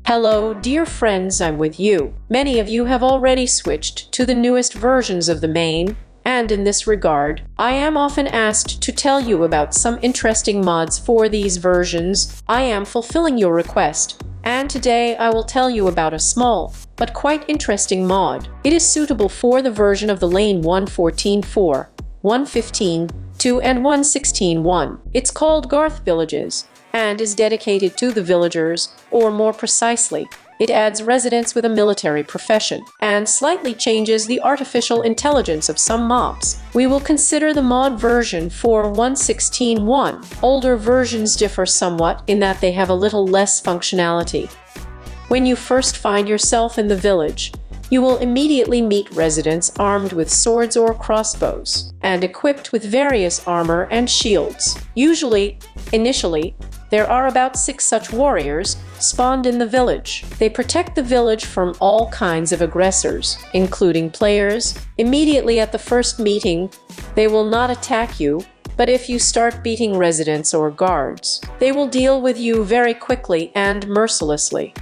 Hello, dear friends, I'm with you. Many of you have already switched to the newest versions of the main, and in this regard, I am often asked to tell you about some interesting mods for these versions. I am fulfilling your request, and today I will tell you about a small, but quite interesting mod. It is suitable for the version of the lane 114.4, 115.2, and 116.1. It's called GTH Villages, and is dedicated to the villagers, or more precisely, it adds residents with a military profession, and slightly changes the artificial intelligence of some mobs. We will consider the mod version for 116.1. Older versions differ somewhat in that they have a little less functionality. When you first find yourself in the village, you will immediately meet residents armed with swords or crossbows, and equipped with various armor and shields. Initially, there are about 6 such warriors spawned in the village. They protect the village from all kinds of aggressors, including players. Immediately at the first meeting, they will not attack you, but if you start beating residents or guards, they will deal with you very quickly and mercilessly.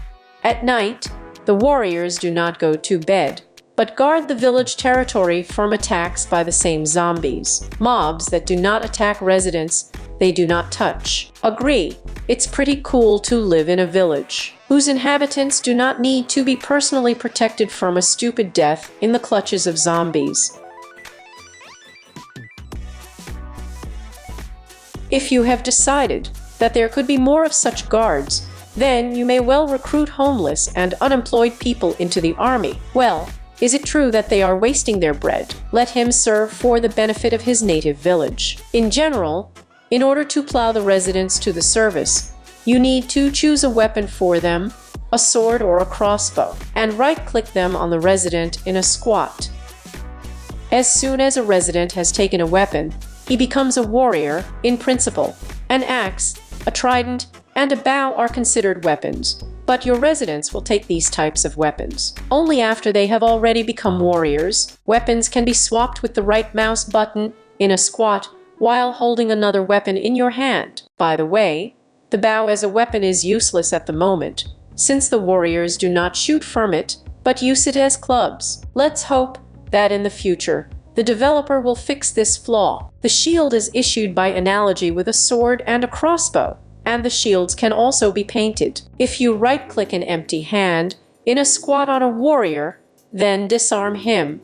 At night, the warriors do not go to bed, but guard the village territory from attacks by the same zombies. Mobs that do not attack residents, they do not touch. Agree, it's pretty cool to live in a village whose inhabitants do not need to be personally protected from a stupid death in the clutches of zombies. If you have decided that there could be more of such guards, then you may well recruit homeless and unemployed people into the army. Well, is it true that they are wasting their bread? Let him serve for the benefit of his native village. In general, in order to plow the residents to the service, you need to choose a weapon for them, a sword or a crossbow, and right-click them on the resident in a squat. As soon as a resident has taken a weapon, he becomes a warrior. In principle, an axe, a trident, and a bow are considered weapons, but your residents will take these types of weapons only after they have already become warriors. Weapons can be swapped with the right mouse button in a squat while holding another weapon in your hand. By the way, the bow as a weapon is useless at the moment, since the warriors do not shoot from it, but use it as clubs. Let's hope that in the future, the developer will fix this flaw. The shield is issued by analogy with a sword and a crossbow, and the shields can also be painted. If you right-click an empty hand in a squat on a warrior, then disarm him.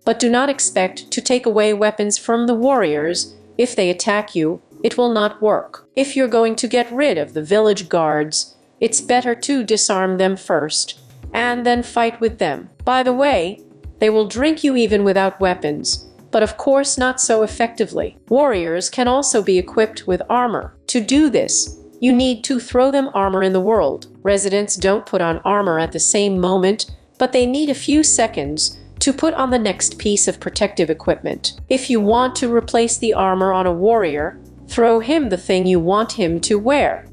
But do not expect to take away weapons from the warriors. If they attack you, it will not work. If you're going to get rid of the village guards, it's better to disarm them first, and then fight with them. By the way, they will drink you even without weapons, but of course not so effectively. Warriors can also be equipped with armor. To do this, you need to throw them armor in the world. Residents don't put on armor at the same moment, but they need a few seconds to put on the next piece of protective equipment. If you want to replace the armor on a warrior, throw him the thing you want him to wear.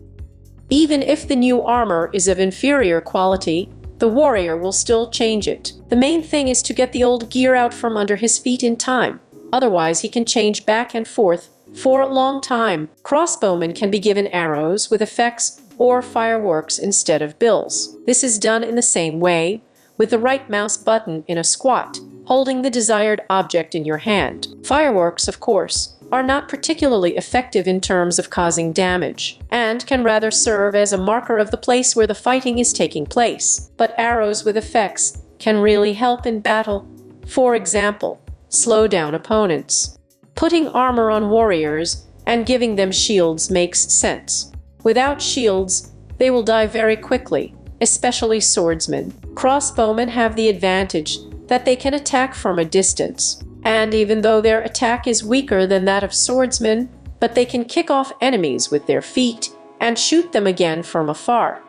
Even if the new armor is of inferior quality, the warrior will still change it. The main thing is to get the old gear out from under his feet in time. Otherwise, he can change back and forth for a long time. Crossbowmen can be given arrows with effects or fireworks instead of bills. This is done in the same way, with the right mouse button in a squat, holding the desired object in your hand. Fireworks, of course, are not particularly effective in terms of causing damage, and can rather serve as a marker of the place where the fighting is taking place. But arrows with effects can really help in battle. For example, slow down opponents. Putting armor on warriors and giving them shields makes sense. Without shields, they will die very quickly, especially swordsmen. Crossbowmen have the advantage that they can attack from a distance, and even though their attack is weaker than that of swordsmen, but they can kick off enemies with their feet and shoot them again from afar.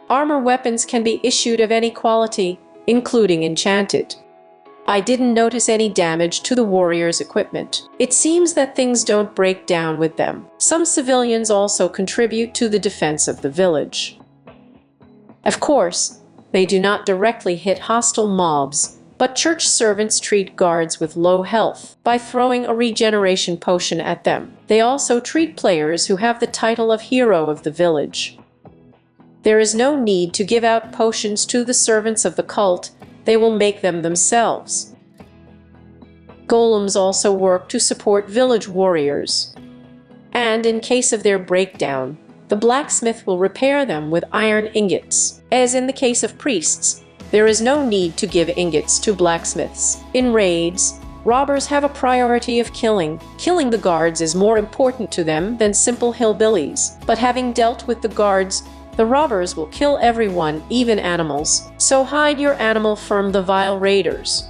Armor weapons can be issued of any quality, including enchanted. I didn't notice any damage to the warriors' equipment. It seems that things don't break down with them. Some civilians also contribute to the defense of the village. Of course, they do not directly hit hostile mobs, but church servants treat guards with low health by throwing a regeneration potion at them. They also treat players who have the title of hero of the village. There is no need to give out potions to the servants of the cult, they will make them themselves. Golems also work to support village warriors. And in case of their breakdown, the blacksmith will repair them with iron ingots. As in the case of priests, there is no need to give ingots to blacksmiths. In raids, robbers have a priority of killing. Killing the guards is more important to them than simple hillbillies. But having dealt with the guards, the robbers will kill everyone, even animals. So hide your animal from the vile raiders.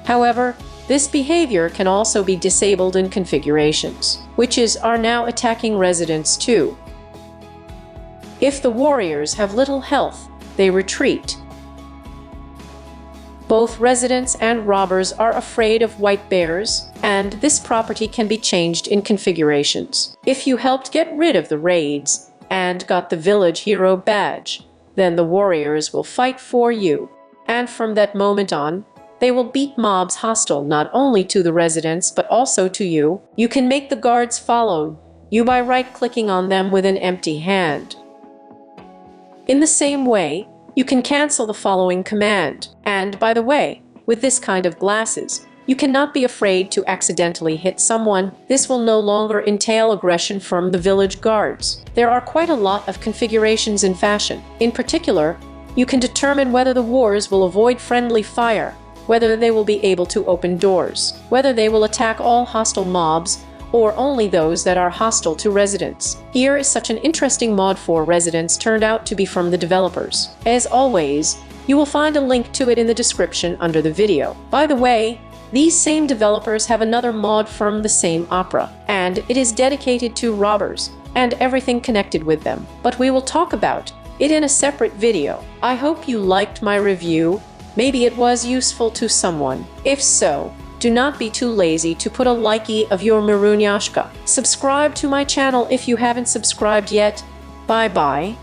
However, this behavior can also be disabled in configurations. Witches are now attacking residents too. If the warriors have little health, they retreat. Both residents and robbers are afraid of white bears, and this property can be changed in configurations. If you helped get rid of the raids and got the village hero badge, then the warriors will fight for you. And from that moment on, they will beat mobs hostile not only to the residents but also to you. You can make the guards follow you by right-clicking on them with an empty hand. In the same way, you can cancel the following command. And by the way, with this kind of glasses, you cannot be afraid to accidentally hit someone. This will no longer entail aggression from the village guards. There are quite a lot of configurations in fashion. In particular, you can determine whether the wars will avoid friendly fire, whether they will be able to open doors, whether they will attack all hostile mobs, or only those that are hostile to residents. Here is such an interesting mod for residents turned out to be from the developers. As always, you will find a link to it in the description under the video. By the way, these same developers have another mod from the same opera, and it is dedicated to robbers and everything connected with them. But we will talk about it in a separate video. I hope you liked my review. Maybe it was useful to someone. If so, do not be too lazy to put a likey of your Marunyashka. Subscribe to my channel if you haven't subscribed yet. Bye bye.